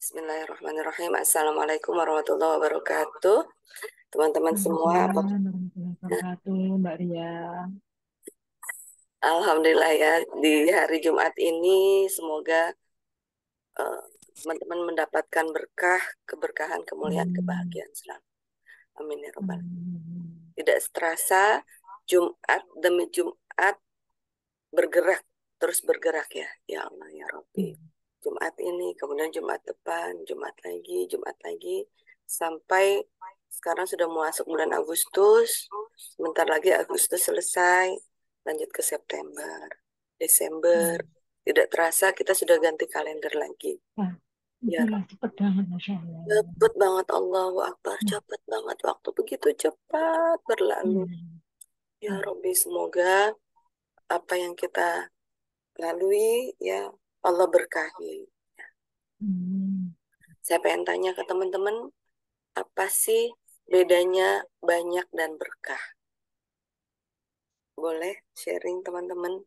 Bismillahirrahmanirrahim. Assalamualaikum warahmatullahi wabarakatuh. Teman-teman semua, Waalaikumsalam warahmatullahi wabarakatuh, Mbak Ria. alhamdulillah ya di hari Jumat ini semoga teman-teman mendapatkan berkah, keberkahan, kemuliaan, Amin. kebahagiaan selalu. Amin ya robbal. Amin. Tidak terasa Jumat demi Jumat bergerak, terus bergerak ya. Ya Allah ya Rabbi. Jumat ini, kemudian Jumat depan, Jumat lagi, sampai sekarang sudah masuk bulan Agustus, sebentar lagi Agustus selesai, lanjut ke September, Desember, tidak terasa kita sudah ganti kalender lagi. Nah, Ya, itulah cepet banget, Masya Allah. cepet banget Allahu Akbar, Nah, cepet banget waktu begitu cepat berlalu. hmm. Ya Robbi, semoga apa yang kita lalui ya Allah berkahi. Hmm. Saya pengen tanya ke teman-teman, apa sih bedanya banyak dan berkah? Boleh sharing teman-teman?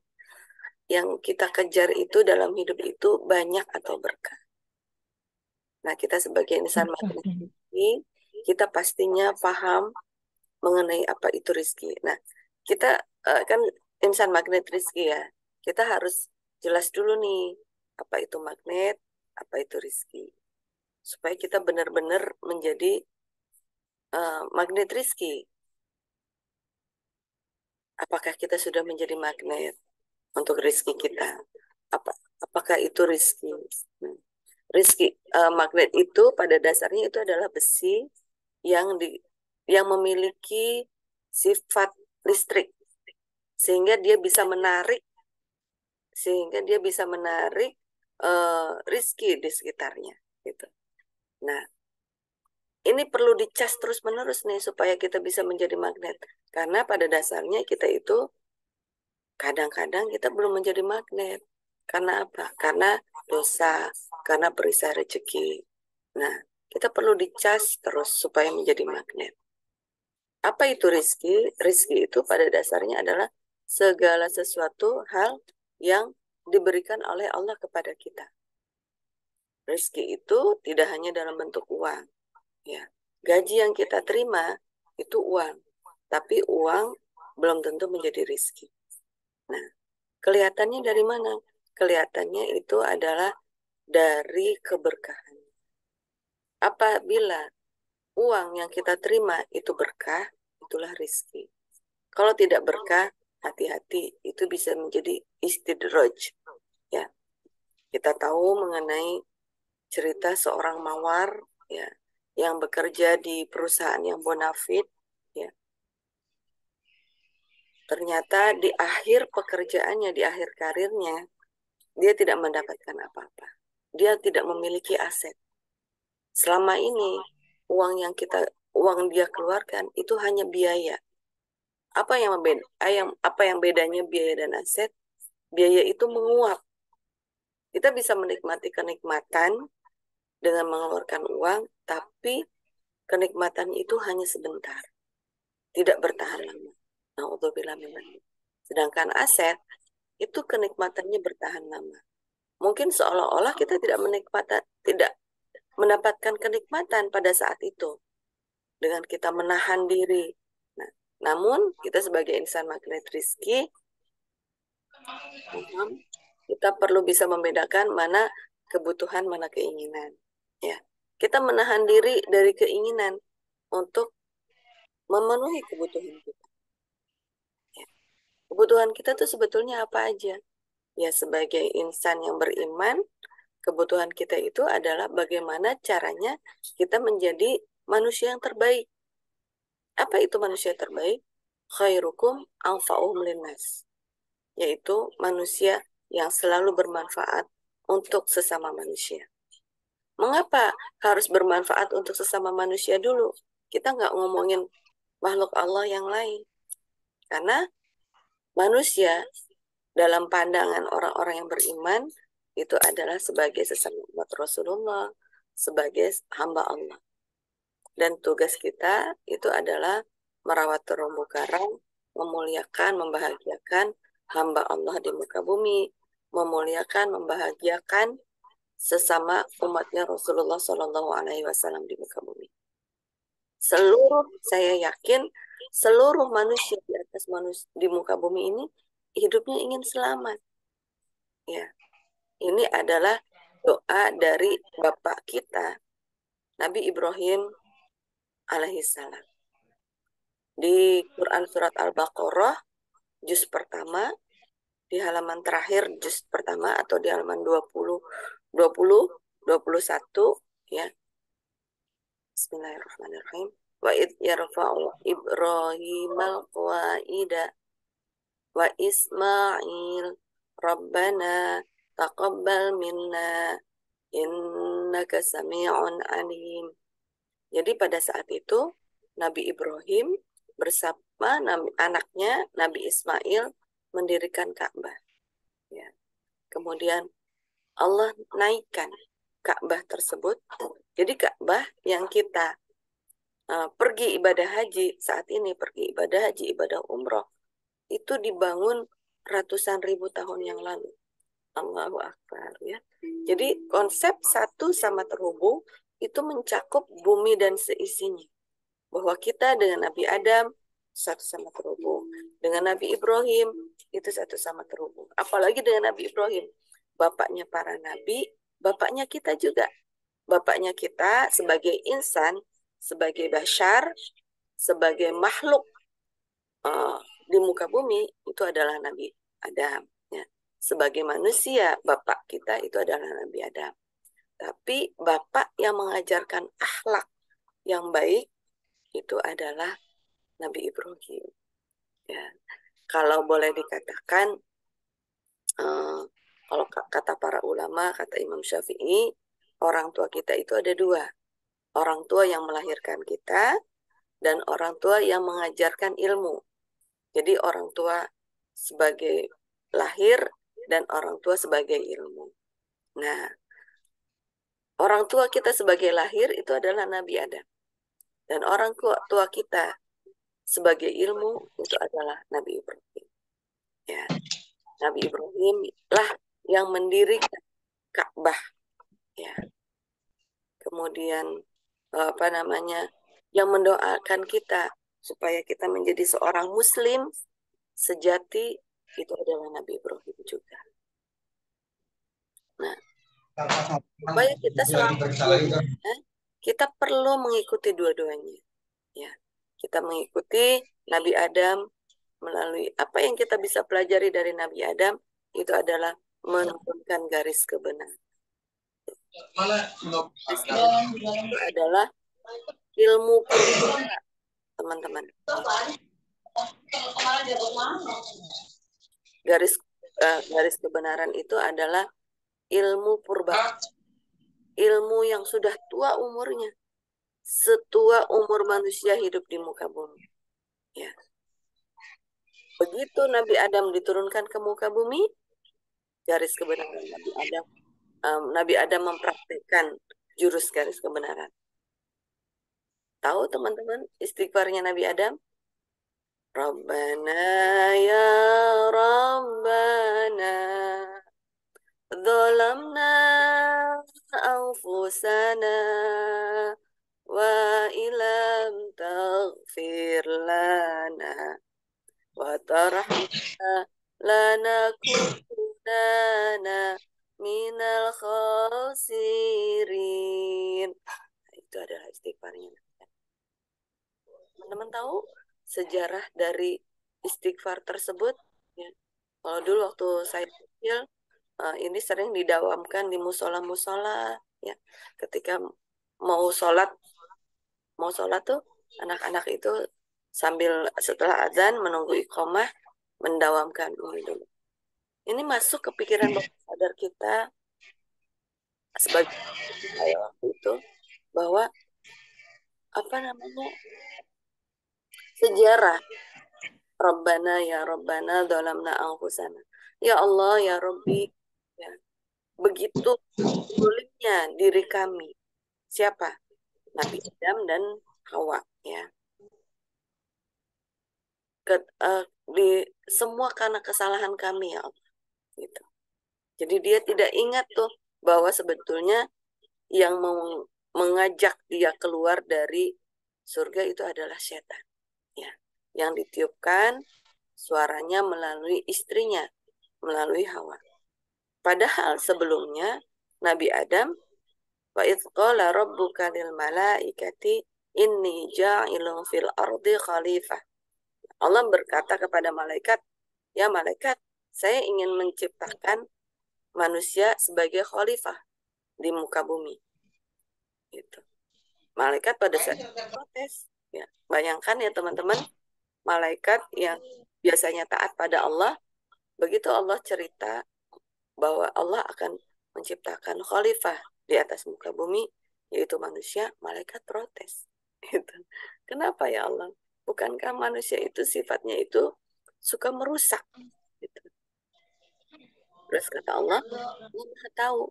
Yang kita kejar itu dalam hidup itu banyak atau berkah? Nah, kita sebagai insan Berkah magnet dulu. ini, kita pastinya paham mengenai apa itu rizki. Nah, kita kan insan magnet rizki ya. Kita harus jelas dulu nih, apa itu magnet, apa itu rizki. Supaya kita benar-benar menjadi magnet rizki. Apakah kita sudah menjadi magnet untuk rizki kita? Apa, apakah itu rizki? Hmm. Rizki magnet itu pada dasarnya itu adalah besi yang yang memiliki sifat listrik sehingga dia bisa menarik rizki di sekitarnya gitu. Nah, ini perlu dicas terus-menerus nih supaya kita bisa menjadi magnet. Karena pada dasarnya kita itu kadang-kadang kita belum menjadi magnet. Karena apa? Karena dosa, karena perisai rezeki. Nah, kita perlu dicas terus supaya menjadi magnet. Apa itu rizki? Rizki itu pada dasarnya adalah segala sesuatu hal yang diberikan oleh Allah kepada kita. Rizki itu tidak hanya dalam bentuk uang. Ya. Gaji yang kita terima itu uang. Tapi uang belum tentu menjadi rizki. Nah, kelihatannya dari mana? Kelihatannya itu adalah dari keberkahan. Apabila uang yang kita terima itu berkah, itulah rizki. Kalau tidak berkah, hati-hati, itu bisa menjadi istidraj. Ya, kita tahu mengenai cerita seorang mawar ya yang bekerja di perusahaan yang bonafit ya. Ternyata di akhir pekerjaannya, di akhir karirnya, dia tidak mendapatkan apa-apa. Dia tidak memiliki aset. Selama ini uang dia keluarkan itu hanya biaya. Apa yang bedanya biaya dan aset? Biaya itu menguap. Kita bisa menikmati kenikmatan dengan mengeluarkan uang, tapi kenikmatan itu hanya sebentar, tidak bertahan lama. Naudzubillah min dzalik. Sedangkan aset itu kenikmatannya bertahan lama. Mungkin seolah-olah kita tidak mendapatkan kenikmatan pada saat itu dengan kita menahan diri. Nah, namun kita sebagai insan magnet rizki, kita perlu bisa membedakan mana kebutuhan, mana keinginan. Ya, kita menahan diri dari keinginan untuk memenuhi kebutuhan kita. Ya. Kebutuhan kita tuh sebetulnya apa aja? Ya, sebagai insan yang beriman, kebutuhan kita itu adalah bagaimana caranya kita menjadi manusia yang terbaik. Apa itu manusia terbaik? Khairukum anfa'uhum linnas. Yaitu manusia yang selalu bermanfaat untuk sesama manusia. Mengapa harus bermanfaat untuk sesama manusia dulu? Kita nggak ngomongin makhluk Allah yang lain. Karena manusia dalam pandangan orang-orang yang beriman itu adalah sebagai sesama umat Rasulullah, sebagai hamba Allah. Dan tugas kita itu adalah merawat terumbu karang, memuliakan, membahagiakan hamba Allah di muka bumi, memuliakan, membahagiakan sesama umatnya Rasulullah Shallallahu Alaihi Wasallam di muka bumi. Saya yakin seluruh manusia di atas di muka bumi ini hidupnya ingin selamat. Ya, ini adalah doa dari Bapak kita, Nabi Ibrahim alaihissalam. Di Quran surat Al-Baqarah, juz pertama, di halaman terakhir juz pertama atau di halaman 21, ya. Bismillahirrahmanirrahim. Wa id yarfa'u Ibrahimal qawaida wa Ismail Rabbana taqabbal minna innaka sami'un alim. Jadi pada saat itu Nabi Ibrahim bersama anaknya Nabi Ismail mendirikan Ka'bah. Ya. Kemudian Allah naikkan Ka'bah tersebut. Jadi Ka'bah yang kita pergi ibadah haji saat ini, pergi ibadah haji, ibadah umroh, itu dibangun ratusan ribu tahun yang lalu. Allahu Akbar, ya. Jadi konsep satu sama terhubung itu mencakup bumi dan seisinya. Bahwa kita dengan Nabi Adam satu sama terhubung. Dengan Nabi Ibrahim itu satu sama terhubung. Apalagi dengan Nabi Ibrahim, bapaknya para nabi, bapaknya kita juga. Bapaknya kita sebagai insan, sebagai bashar, sebagai makhluk di muka bumi itu adalah Nabi Adam. Ya. Sebagai manusia, bapak kita itu adalah Nabi Adam. Tapi bapak yang mengajarkan akhlak yang baik itu adalah Nabi Ibrahim. Ya. Kalau boleh dikatakan, kalau kata para ulama, kata Imam Syafi'i, orang tua kita itu ada dua. Orang tua yang melahirkan kita dan orang tua yang mengajarkan ilmu. Jadi orang tua sebagai lahir dan orang tua sebagai ilmu. Nah, orang tua kita sebagai lahir itu adalah Nabi Adam. Dan orang tua kita sebagai ilmu itu adalah Nabi Ibrahim. Ya, Nabi Ibrahim lah yang mendirikan Ka'bah. Ya. Kemudian yang mendoakan kita supaya kita menjadi seorang Muslim sejati itu adalah Nabi Ibrahim juga. Nah, supaya kita selamat dua-duanya, kita perlu mengikuti dua-duanya. Ya, kita mengikuti Nabi Adam melalui apa yang kita bisa pelajari dari Nabi Adam itu adalah menurunkan garis kebenaran. Garis kebenaran itu adalah ilmu purba, teman-teman. Garis kebenaran itu adalah ilmu purba, ilmu yang sudah tua umurnya, setua umur manusia hidup di muka bumi. Ya. Begitu Nabi Adam diturunkan ke muka bumi, garis kebenaran Nabi Adam mempraktikkan jurus garis kebenaran. Tahu teman-teman istighfarnya Nabi Adam? Rabbana ya Rabbana Zalamna anfusana wa ilam taghfir lana wa tarhamna lanakunanna minal khasirin. Itu adalah istighfarnya. Teman-teman tahu sejarah dari istighfar tersebut? Ya. Kalau dulu waktu saya kecil, ini sering didawamkan di musola-musola, ya. Ketika mau sholat tuh anak-anak itu sambil setelah azan menunggu iqomah mendawamkan ini dulu. Ini masuk ke pikiran bawah sadar kita sebagai saya waktu itu bahwa sejarah Rabbana ya Rabbana dhalamna anfusana. Ya Allah ya Rabbi, ya. Begitu sulitnya diri kami. Siapa? Nabi Adam dan Hawa, ya. Di semua karena kesalahan kami, ya Allah. Gitu. Jadi dia tidak ingat tuh bahwa sebetulnya yang mau mengajak dia keluar dari surga itu adalah setan, ya, yang ditiupkan suaranya melalui istrinya, melalui Hawa. Padahal sebelumnya Nabi Adam, wa idz qala rabbuka lil malaikati inni ja'ilun fil ardi khalifah. Allah berkata kepada malaikat, ya malaikat, saya ingin menciptakan manusia sebagai khalifah di muka bumi. Gitu. Malaikat pada saat itu protes. Ya, bayangkan ya teman-teman, malaikat yang biasanya taat pada Allah, begitu Allah cerita bahwa Allah akan menciptakan khalifah di atas muka bumi, yaitu manusia, malaikat protes. Gitu. Kenapa ya Allah? Bukankah manusia itu sifatnya itu suka merusak? Gitu. Terus kata Allah, Allah Maha tahu.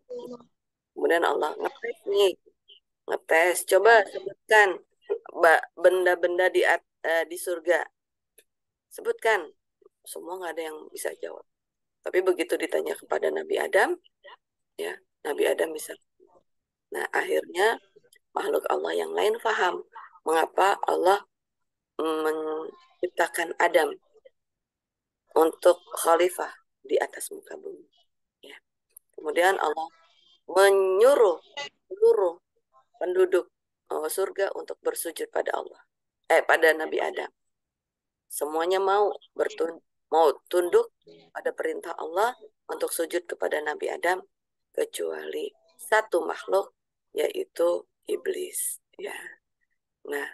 Kemudian Allah ngetes nih, ngetes. Coba sebutkan benda-benda di surga. Sebutkan. Semua nggak ada yang bisa jawab. Tapi begitu ditanya kepada Nabi Adam, ya Nabi Adam bisa. Nah akhirnya makhluk Allah yang lain paham mengapa Allah menciptakan Adam untuk khalifah di atas muka bumi. Ya. Kemudian Allah menyuruh seluruh penduduk surga untuk bersujud pada Allah, pada Nabi Adam. Semuanya mau tunduk pada perintah Allah untuk sujud kepada Nabi Adam kecuali satu makhluk, yaitu iblis. Ya. Nah,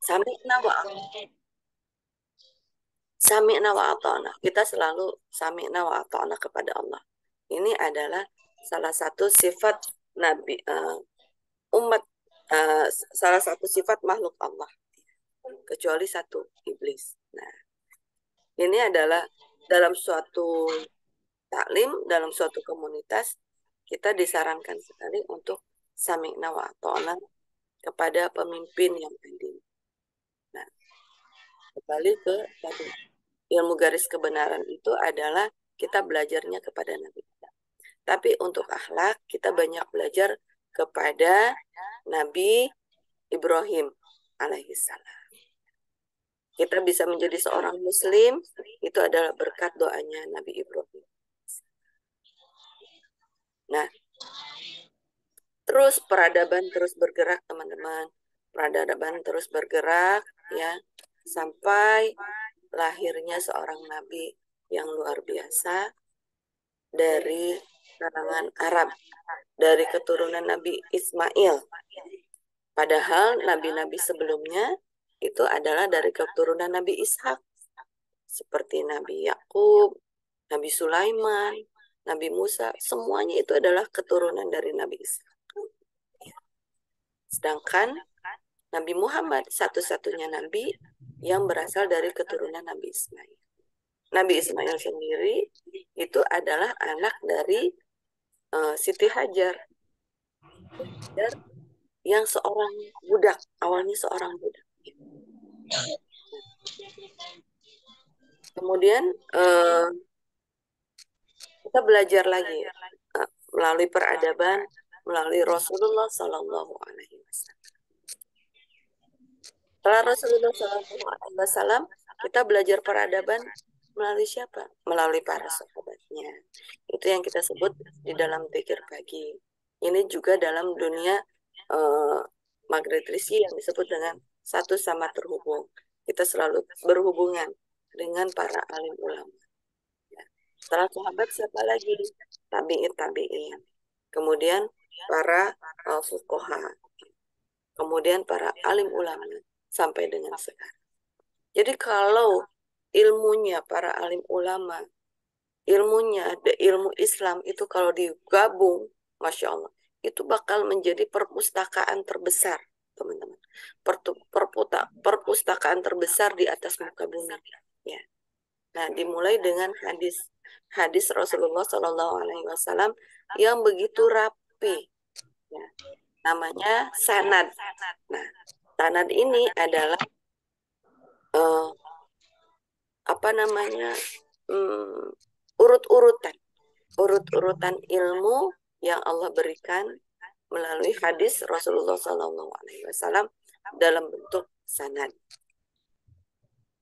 sami'na wa sami'na wa ata'na. Kita selalu sami'na wa ata'na kepada Allah. Ini adalah salah satu sifat Nabi umat salah satu sifat makhluk Allah, kecuali satu, iblis. Nah, ini adalah dalam suatu taklim, dalam suatu komunitas, kita disarankan sekali untuk sami'na wa ata'na kepada pemimpin yang adil. Nah, kembali ke tadi, ilmu garis kebenaran itu adalah kita belajarnya kepada Nabi. Tapi untuk akhlak, kita banyak belajar kepada Nabi Ibrahim alaihissalam. Kita bisa menjadi seorang muslim, itu adalah berkat doanya Nabi Ibrahim. Nah, terus peradaban terus bergerak, teman-teman. Peradaban terus bergerak, ya, sampai lahirnya seorang nabi yang luar biasa dari kalangan Arab, dari keturunan Nabi Ismail. Padahal nabi-nabi sebelumnya itu adalah dari keturunan Nabi Ishak, seperti Nabi Yakub, Nabi Sulaiman, Nabi Musa, semuanya itu adalah keturunan dari Nabi Ishak. Sedangkan Nabi Muhammad satu-satunya nabi yang berasal dari keturunan Nabi Ismail. Nabi Ismail sendiri itu adalah anak dari Siti Hajar. Yang seorang budak, awalnya seorang budak. Kemudian kita belajar lagi melalui peradaban, melalui Rasulullah Sallallahu Alaihi Wasallam. Setelah Rasulullah Sallallahu Alaihi Wasallam, kita belajar peradaban melalui siapa? Melalui para sahabatnya. Itu yang kita sebut di dalam zikir pagi. Ini juga dalam dunia Maghrib Rizki yang disebut dengan satu sama terhubung. Kita selalu berhubungan dengan para alim ulama. Ya. Setelah sahabat siapa lagi? Tabi'in. Kemudian para fuqaha. Kemudian para alim ulama sampai dengan sekarang. Jadi kalau ilmunya para alim ulama, ilmu Islam itu kalau digabung, Masya Allah, itu bakal menjadi perpustakaan terbesar, teman-teman. Perpustakaan terbesar di atas muka bumi. Ya. Nah, dimulai dengan hadis Rasulullah Shallallahu Alaihi Wasallam yang begitu rapi, ya. Namanya sanad. Nah, sanad ini adalah apa namanya urut-urutan. urut-urutan ilmu yang Allah berikan melalui hadis Rasulullah SAW dalam bentuk sanad.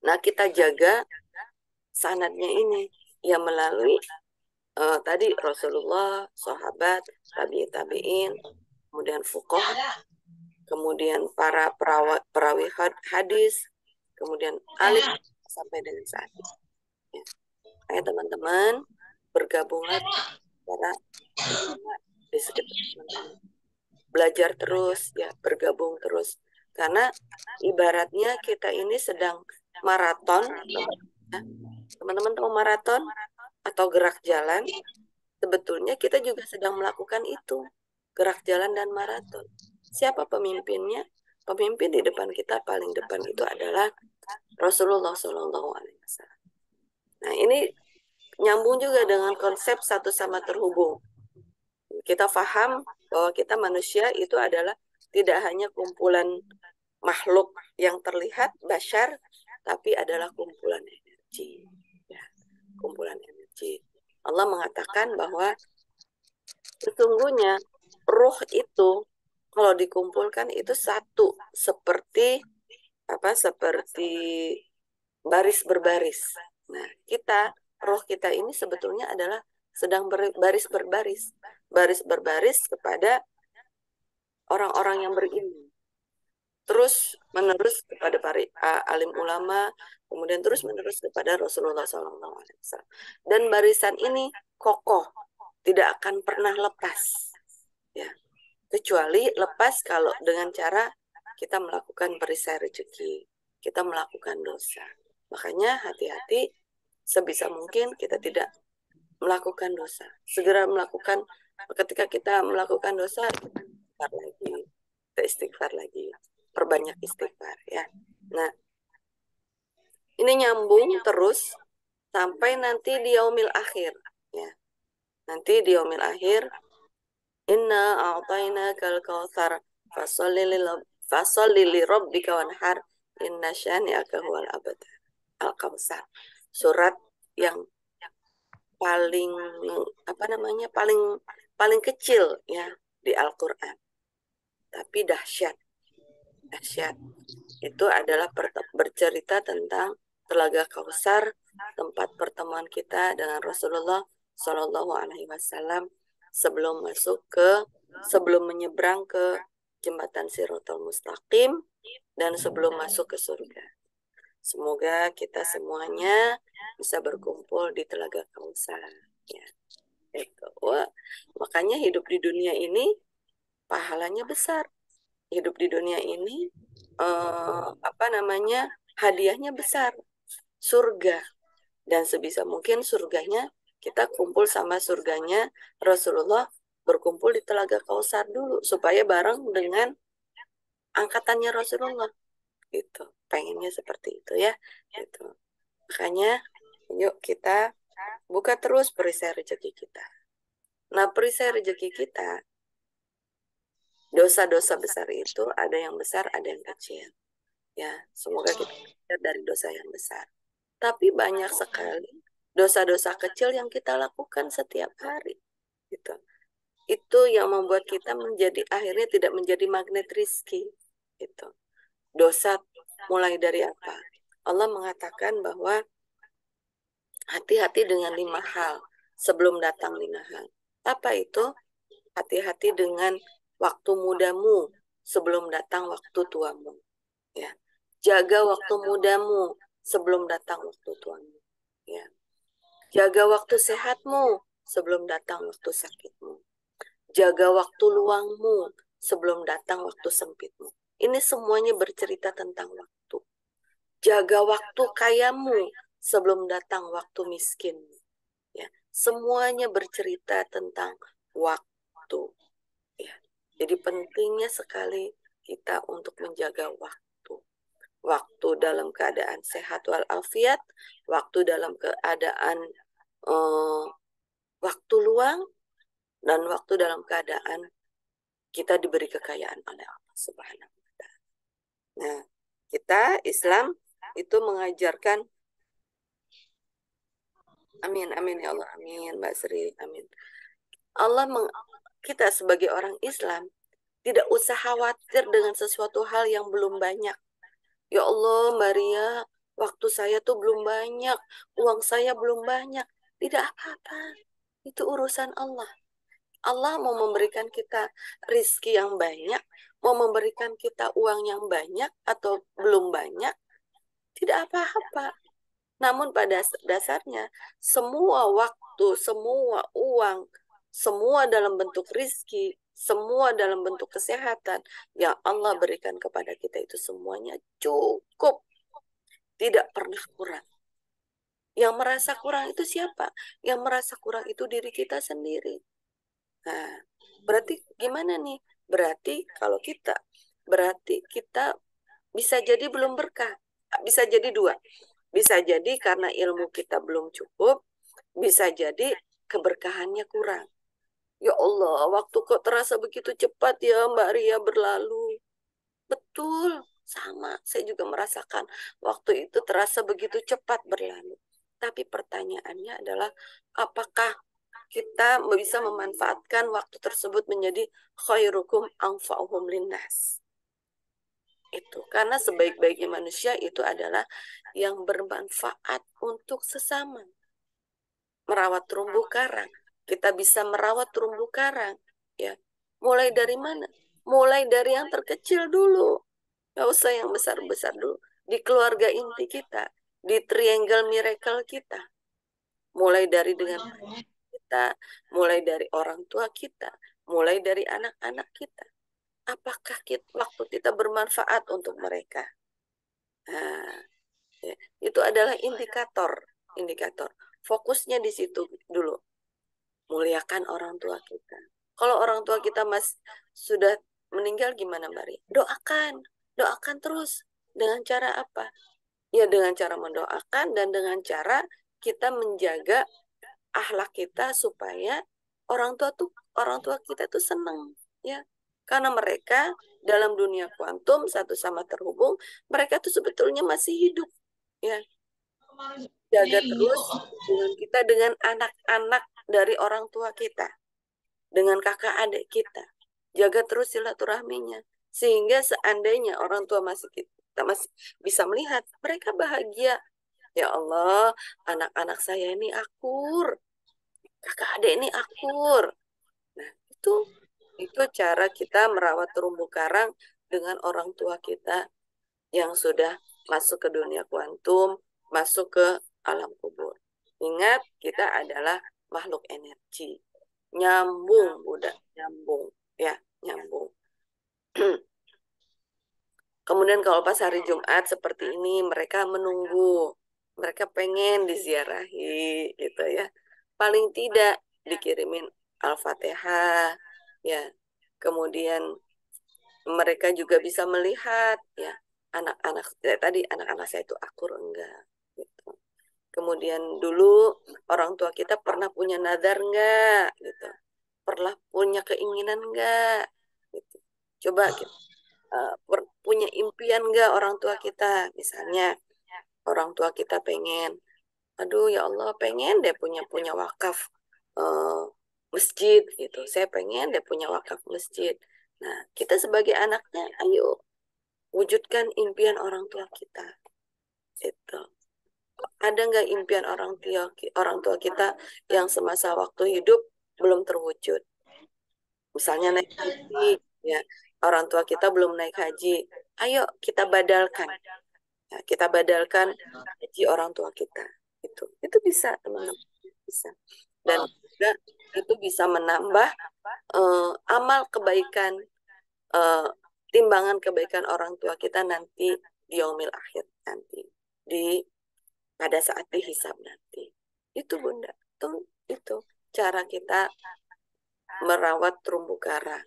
Nah, kita jaga sanadnya ini ya melalui tadi Rasulullah, sahabat, tabi'in, kemudian fuqaha, kemudian para perawi hadis, kemudian alim sampai dengan saat ini. Ya. Ayo teman-teman, bergabunglah para ulama di sekitar teman-teman. Belajar terus, ya, bergabung terus. Karena ibaratnya kita ini sedang maraton, teman-teman tahu maraton atau gerak jalan, sebetulnya kita juga sedang melakukan itu, gerak jalan dan maraton. Siapa pemimpinnya? Pemimpin di depan kita paling depan itu adalah Rasulullah SAW. Nah, ini nyambung juga dengan konsep satu sama terhubung. Kita paham bahwa kita manusia itu adalah tidak hanya kumpulan makhluk yang terlihat, bashar, tapi adalah kumpulan energi. Ya, kumpulan energi. Allah mengatakan bahwa sesungguhnya ruh itu kalau dikumpulkan itu satu, seperti seperti baris berbaris. Nah, roh kita ini sebetulnya adalah sedang baris berbaris, baris berbaris kepada orang-orang yang berilmu. Terus menerus kepada para alim ulama, kemudian terus menerus kepada Rasulullah SAW. Dan barisan ini kokoh, tidak akan pernah lepas, ya. Kecuali lepas kalau dengan cara kita melakukan perisai rezeki, kita melakukan dosa. Makanya hati-hati, sebisa mungkin kita tidak melakukan dosa. Segera melakukan, ketika kita melakukan dosa, kita istighfar lagi, perbanyak istighfar, ya. Nah, ini nyambung terus sampai nanti di yaumil akhir, ya. Nanti di yaumil akhir, inna a'tainakal kautsar fasolli li rabbika wanhar inna syani'aka huwal abtar. Al-Kautsar. Surat yang paling paling kecil, ya, di Al-Qur'an. Tapi dahsyat. Dahsyat. Itu adalah bercerita tentang Telaga Kautsar, tempat pertemuan kita dengan Rasulullah Shallallahu Alaihi Wasallam sebelum menyeberang ke jembatan Shiratal Mustaqim dan sebelum masuk ke surga. Semoga kita semuanya bisa berkumpul di Telaga Kautsar. Ya. Wah, makanya hidup di dunia ini pahalanya besar. Hidup di dunia ini hadiahnya besar, surga. Dan sebisa mungkin surganya kita kumpul sama surganya Rasulullah, berkumpul di Telaga Kautsar dulu supaya bareng dengan angkatannya Rasulullah. Gitu, pengennya seperti itu, ya, gitu. Makanya yuk kita buka terus perisai rezeki kita. Nah, perisai rezeki kita, dosa-dosa besar itu ada yang besar, ada yang kecil, ya. Semoga kita belajar dari dosa yang besar. Tapi banyak sekali dosa-dosa kecil yang kita lakukan setiap hari, gitu. Itu yang membuat kita akhirnya tidak menjadi magnet rizki, gitu. Dosa mulai dari apa? Allah mengatakan bahwa hati-hati dengan 5 hal sebelum datang 5 hal. Apa itu? Hati-hati dengan waktu mudamu sebelum datang waktu tuamu. Ya. Jaga waktu mudamu sebelum datang waktu tuamu. Ya. Jaga waktu sehatmu sebelum datang waktu sakitmu. Jaga waktu luangmu sebelum datang waktu sempitmu. Ini semuanya bercerita tentang waktu. Jaga waktu kayamu sebelum datang waktu miskin. Ya, semuanya bercerita tentang waktu. Ya, jadi pentingnya sekali kita untuk menjaga waktu. Waktu dalam keadaan sehat walafiat, waktu dalam keadaan waktu luang, dan waktu dalam keadaan kita diberi kekayaan oleh Allah Subhanahu wa Ta'ala. Nah, kita Islam itu mengajarkan Amin, amin ya Allah, amin Mbak Sri, amin. Allah kita sebagai orang Islam tidak usah khawatir dengan sesuatu hal yang belum banyak. Ya Allah, Maria, waktu saya tuh belum banyak, uang saya belum banyak. Tidak apa-apa, itu urusan Allah. Allah mau memberikan kita rizki yang banyak, mau memberikan kita uang yang banyak atau belum banyak, tidak apa-apa. Namun pada dasarnya, semua waktu, semua uang, semua dalam bentuk rizki, semua dalam bentuk kesehatan yang Allah berikan kepada kita itu semuanya cukup, tidak pernah kurang. Yang merasa kurang itu siapa? Yang merasa kurang itu diri kita sendiri. Nah, berarti gimana nih? Berarti kita bisa jadi belum berkah. Bisa jadi dua. Bisa jadi karena ilmu kita belum cukup, bisa jadi keberkahannya kurang. Ya Allah, waktu kok terasa begitu cepat ya Mbak Ria berlalu. Betul, sama. Saya juga merasakan waktu itu terasa begitu cepat berlalu. Tapi pertanyaannya adalah apakah kita bisa memanfaatkan waktu tersebut menjadi khairukum anfa'uhum linnas. Itu karena sebaik-baiknya manusia itu adalah yang bermanfaat untuk sesama. Merawat terumbu karang, kita bisa merawat terumbu karang, ya. Mulai dari mana? Mulai dari yang terkecil dulu, nggak usah yang besar-besar dulu. Di keluarga inti kita, di triangle miracle kita, mulai dari dengan kita, mulai dari orang tua kita, mulai dari anak-anak kita. Apakah waktu kita bermanfaat untuk mereka? Nah, ya, itu adalah indikator. Fokusnya di situ dulu. Muliakan orang tua kita. Kalau orang tua kita sudah meninggal gimana, Mari? Doakan terus. Dengan cara apa? Ya dengan cara mendoakan dan dengan cara kita menjaga akhlak kita supaya orang tua kita tuh senang, ya. Karena mereka dalam dunia kuantum satu sama terhubung, mereka tuh sebetulnya masih hidup, ya. Jaga terus hubungan kita dengan anak-anak dari orang tua kita, dengan kakak adik kita. Jaga terus silaturahminya. Sehingga seandainya orang tua kita masih bisa melihat, mereka bahagia. Ya Allah, anak-anak saya ini akur. Kakak adik ini akur. Nah, itu cara kita merawat terumbu karang dengan orang tua kita yang sudah masuk ke dunia kuantum, masuk ke alam kubur. Ingat, kita adalah makhluk energi. Nyambung, udah nyambung, ya, nyambung. Kemudian kalau pas hari Jumat seperti ini, mereka menunggu, mereka pengen diziarahi, gitu ya. Paling tidak dikirimin Al-Fatihah, ya. Kemudian mereka juga bisa melihat, ya, tadi anak-anak saya itu akur enggak, gitu. Kemudian dulu orang tua kita pernah punya nazar enggak, gitu. Pernah punya keinginan enggak, gitu. Coba kita punya impian enggak orang tua kita, misalnya orang tua kita pengen, aduh ya Allah pengen deh punya wakaf eh, masjid gitu, saya pengen deh punya wakaf masjid. Nah kita sebagai anaknya ayo wujudkan impian orang tua kita itu. Ada nggak impian orang tua kita yang semasa waktu hidup belum terwujud? Misalnya naik haji, ya orang tua kita belum naik haji, ayo kita badalkan. Ya, kita badalkan haji orang tua kita. Itu bisa teman-teman, bisa. Dan juga itu bisa menambah amal kebaikan, eh, timbangan kebaikan orang tua kita nanti di yaumil akhir nanti, di pada saat dihisab nanti. Itu Bunda, itu cara kita merawat terumbu karang.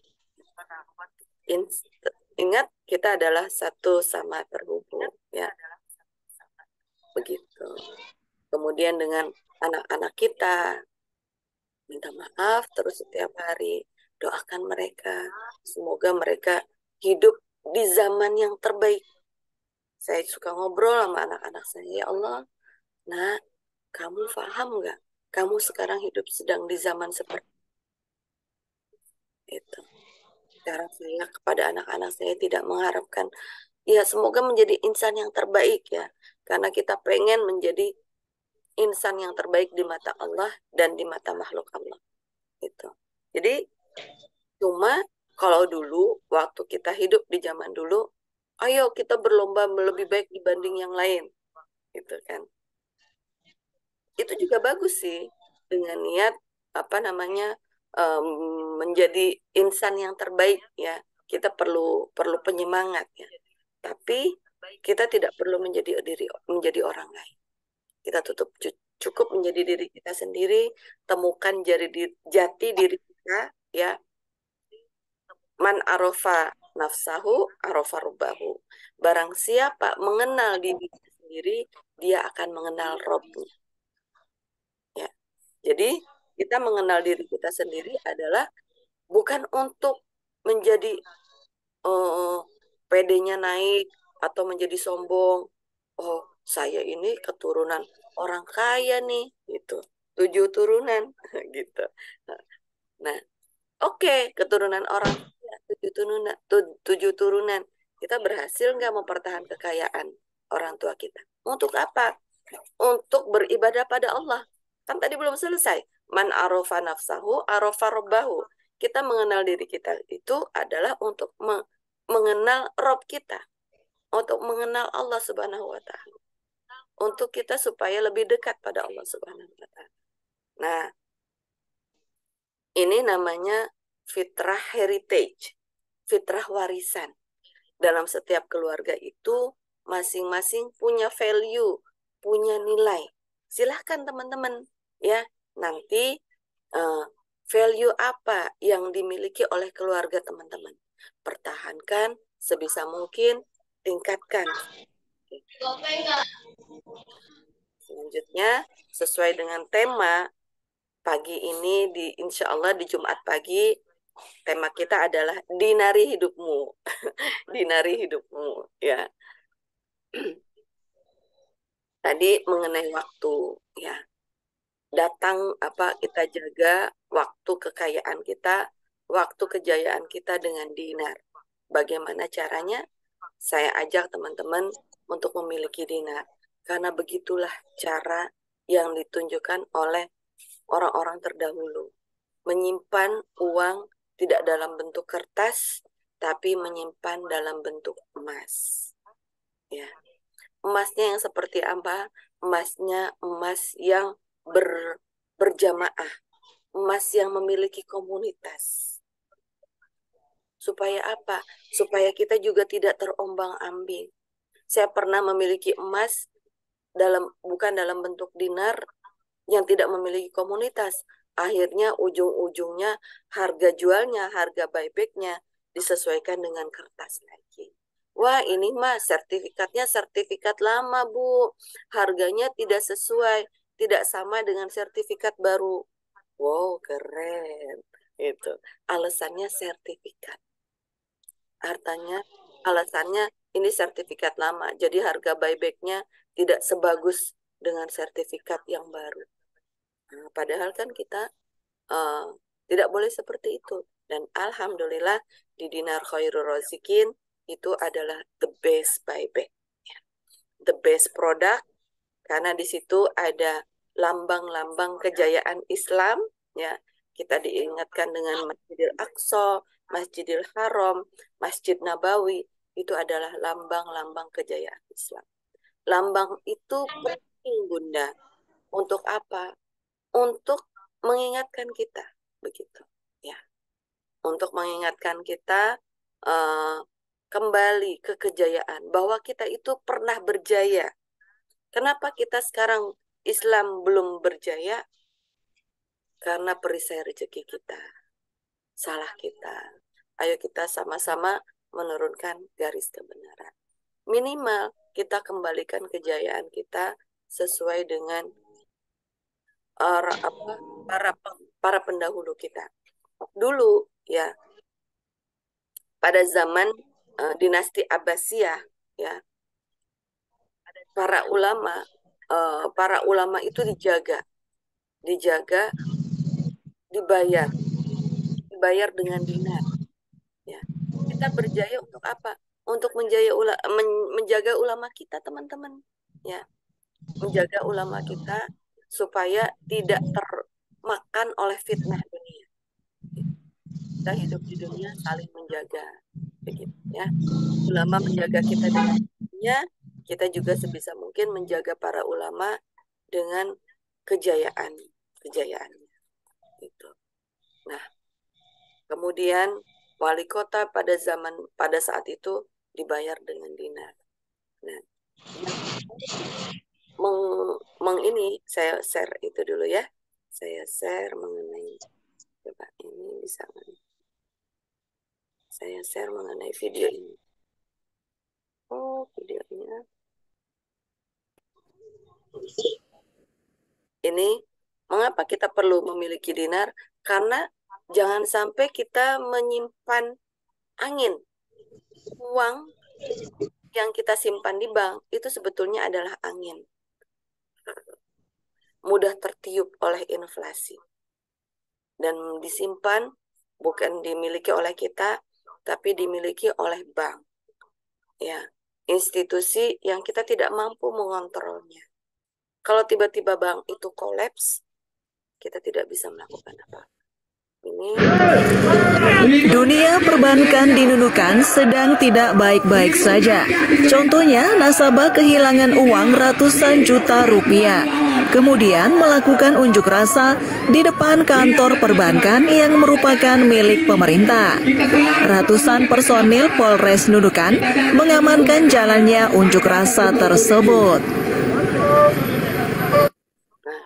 Ingat kita adalah satu sama terhubung, ya. Begitu. Kemudian dengan anak-anak kita, minta maaf terus setiap hari, doakan mereka. Semoga mereka hidup di zaman yang terbaik. Saya suka ngobrol sama anak-anak saya, ya Allah, nah Kamu paham nggak? Kamu sekarang hidup sedang di zaman seperti itu. Sekarang saya kepada anak-anak saya tidak mengharapkan, ya semoga menjadi insan yang terbaik ya. Karena kita pengen menjadi insan yang terbaik di mata Allah dan di mata makhluk Allah. Gitu. Jadi cuma kalau dulu, waktu kita hidup di zaman dulu, ayo kita berlomba lebih baik dibanding yang lain. Gitu kan. Itu juga bagus sih dengan niat apa namanya em, menjadi insan yang terbaik ya. Kita perlu perlu penyemangat ya. Tapi kita tidak perlu menjadi orang lain. Kita cukup menjadi diri kita sendiri, temukan jati diri kita ya. Man arofa nafsahu arofa rubahu. Barang siapa mengenal diri sendiri, dia akan mengenal Robnya. Ya. Jadi kita mengenal diri kita sendiri adalah bukan untuk menjadi eh, PD-nya naik atau menjadi sombong. Oh, saya ini keturunan orang kaya nih, gitu. 7 turunan, gitu. Nah, oke, keturunan orang kaya, 7 turunan, 7 turunan. Kita berhasil nggak mempertahankan kekayaan orang tua kita? Untuk apa? Untuk beribadah pada Allah. Kan tadi belum selesai. Man arofa nafsahu arofa robbahu. Kita mengenal diri kita itu adalah untuk mengenal Rob kita. Untuk mengenal Allah Subhanahu wa Ta'ala. Untuk kita supaya lebih dekat pada Allah Subhanahu wa Ta'ala. Nah, ini namanya fitrah heritage, fitrah warisan. Dalam setiap keluarga itu masing-masing punya value, punya nilai. Silahkan teman-teman ya, nanti eh, value apa yang dimiliki oleh keluarga teman-teman. Pertahankan sebisa mungkin, tingkatkan. Selanjutnya, sesuai dengan tema pagi ini, insya Allah di Jumat pagi, tema kita adalah dinari hidupmu. Dinari hidupmu, ya. Tadi mengenai waktu, ya. Datang apa kita jaga waktu kekayaan kita, waktu kejayaan kita dengan dinar. Bagaimana caranya? Saya ajak teman-teman untuk memiliki dinar. Karena begitulah cara yang ditunjukkan oleh orang-orang terdahulu. Menyimpan uang tidak dalam bentuk kertas, tapi menyimpan dalam bentuk emas. Ya. Emasnya yang seperti apa? Emasnya emas yang berjamaah, emas yang memiliki komunitas. Supaya apa? Supaya kita juga tidak terombang-ambing. Saya pernah memiliki emas bukan dalam bentuk dinar yang tidak memiliki komunitas. Akhirnya ujung-ujungnya harga jualnya, harga buybacknya disesuaikan dengan kertas lagi. Wah, ini mah sertifikatnya sertifikat lama, Bu. Harganya tidak sesuai, tidak sama dengan sertifikat baru. Wow, keren. Itu alasannya sertifikat. Artinya alasannya ini sertifikat lama, jadi harga buybacknya tidak sebagus dengan sertifikat yang baru. Nah, padahal kan kita uh, tidak boleh seperti itu. Dan alhamdulillah di Dinar Khairul Razikin itu adalah the best buyback, the best product, karena di situ ada lambang-lambang kejayaan Islam, ya. Kita diingatkan dengan Masjidil Aqsa, Masjidil Haram, Masjid Nabawi, itu adalah lambang-lambang kejayaan Islam. Lambang itu penting, Bunda. Untuk apa? Untuk mengingatkan kita, begitu, ya. Untuk mengingatkan kita uh, kembali ke kejayaan, bahwa kita itu pernah berjaya. Kenapa kita sekarang Islam belum berjaya? Karena perisai rezeki kita. Salah kita. Ayo kita sama-sama menurunkan garis kebenaran. Minimal kita kembalikan kejayaan kita sesuai dengan apa, para pendahulu kita. Dulu ya, pada zaman dinasti Abbasiyah ya, para ulama para ulama itu dijaga, dibayar dengan dinar. Ya, kita berjaya untuk apa? Untuk menjaga ulama kita, teman-teman. Ya, menjaga ulama kita supaya tidak termakan oleh fitnah dunia. Kita hidup di dunia saling menjaga, begitu ya. Ulama menjaga kita dengan dunia, kita juga sebisa mungkin menjaga para ulama dengan kejayaannya. Gitu. Nah, kemudian wali kota pada saat itu dibayar dengan dinar. Nah, ini saya share itu dulu ya. Saya share mengenai, coba ini bisa nggak? Saya share mengenai video ini. Oh, videonya. Ini mengapa kita perlu memiliki dinar? Karena jangan sampai kita menyimpan angin. Uang yang kita simpan di bank itu sebetulnya adalah angin. Mudah tertiup oleh inflasi. Dan disimpan bukan dimiliki oleh kita, tapi dimiliki oleh bank. Ya, institusi yang kita tidak mampu mengontrolnya. Kalau tiba-tiba bank itu kolaps, kita tidak bisa melakukan apa-apa. Dunia perbankan di Nunukan sedang tidak baik-baik saja. Contohnya, nasabah kehilangan uang ratusan juta rupiah. Kemudian melakukan unjuk rasa di depan kantor perbankan yang merupakan milik pemerintah. Ratusan personil Polres Nunukan mengamankan jalannya unjuk rasa tersebut. Nah,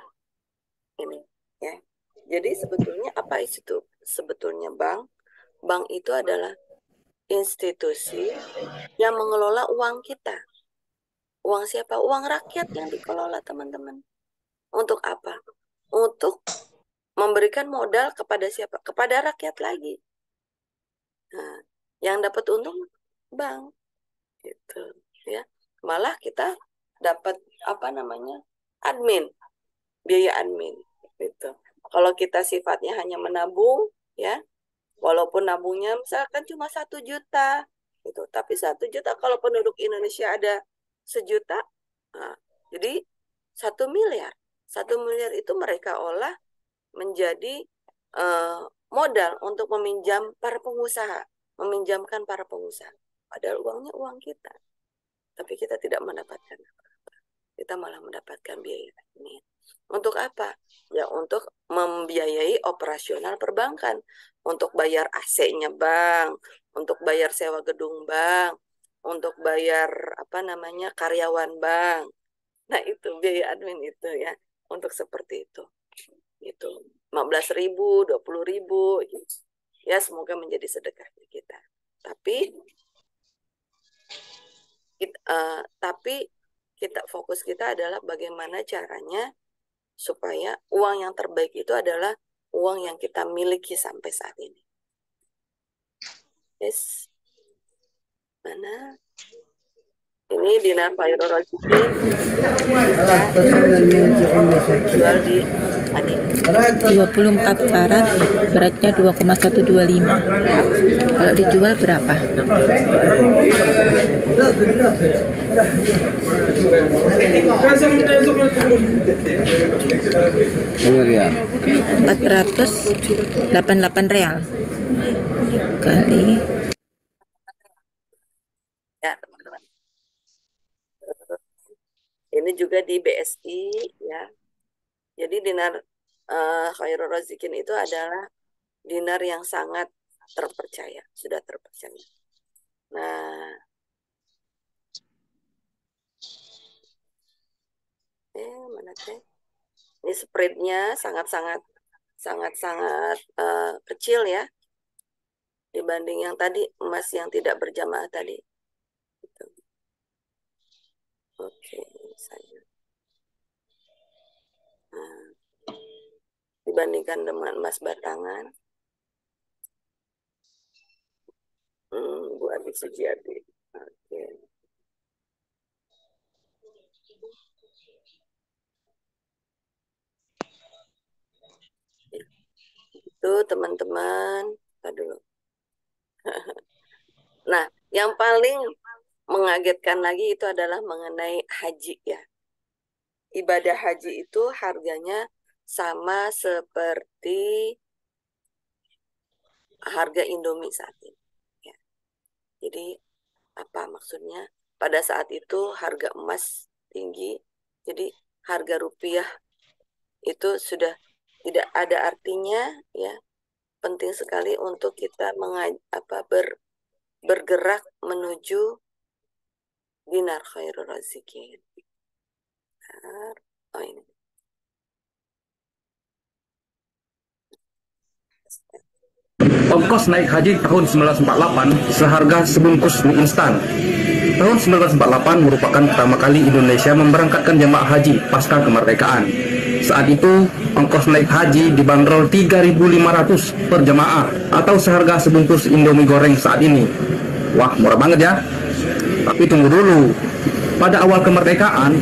ini ya. Jadi sebetulnya apa itu? Sebetulnya bank itu adalah institusi yang mengelola uang kita. Uang siapa? Uang rakyat yang dikelola, teman-teman. Untuk apa? Untuk memberikan modal kepada siapa? Kepada rakyat lagi. Nah, yang dapat untung bank. Gitu, ya. Malah kita dapat biaya admin gitu. Kalau kita sifatnya hanya menabung, ya, walaupun nabungnya misalkan cuma 1 juta, gitu. Tapi 1 juta kalau penduduk Indonesia ada 1 juta, nah, jadi 1 miliar. 1 miliar itu mereka olah menjadi modal untuk meminjamkan para pengusaha. Padahal uangnya uang kita, tapi kita tidak mendapatkan apa-apa. Kita malah mendapatkan biaya ini. Untuk apa? Ya untuk membiayai operasional perbankan, untuk bayar AC-nya bank, untuk bayar sewa gedung bank, untuk bayar karyawan bank. Nah itu biaya admin itu ya, untuk seperti itu. Gitu. 15.000, 20.000, gitu. Ya semoga menjadi sedekah kita. Tapi fokus kita adalah bagaimana caranya supaya uang yang terbaik itu adalah uang yang kita miliki sampai saat ini. Yes. Mana? Ini Dinar Khairul Razikin. Jual di 24 karat, beratnya 2,125. Kalau dijual berapa? Real. 488 real kali ya, teman-teman. Ini juga di BSI ya. Jadi dinar Khairul Razikin itu adalah dinar yang sangat terpercaya, sudah terpercaya. Nah, mana teh? Ini spreadnya sangat-sangat kecil ya, dibanding yang tadi emas yang tidak berjamaah tadi. Gitu. Oke, saya. Nah, dibandingkan dengan emas batangan, Bu Adi Sujiati. Oke. teman-teman. Aduh. Nah, yang paling mengagetkan lagi itu adalah mengenai haji ya. Ibadah haji itu harganya sama seperti harga Indomie saat ini. Ya. Jadi apa maksudnya? Pada saat itu harga emas tinggi, jadi harga rupiah itu sudah tidak ada artinya ya. Penting sekali untuk kita bergerak menuju dinar khairul razikin. Oh ini. Ongkos naik haji tahun 1948 seharga sebungkus mie instan. Tahun 1948 merupakan pertama kali Indonesia memberangkatkan jemaah haji pasca kemerdekaan. Saat itu, ongkos naik haji dibanderol 3.500 per jemaah atau seharga sebungkus Indomie goreng saat ini. Wah, murah banget ya. Tapi tunggu dulu. Pada awal kemerdekaan,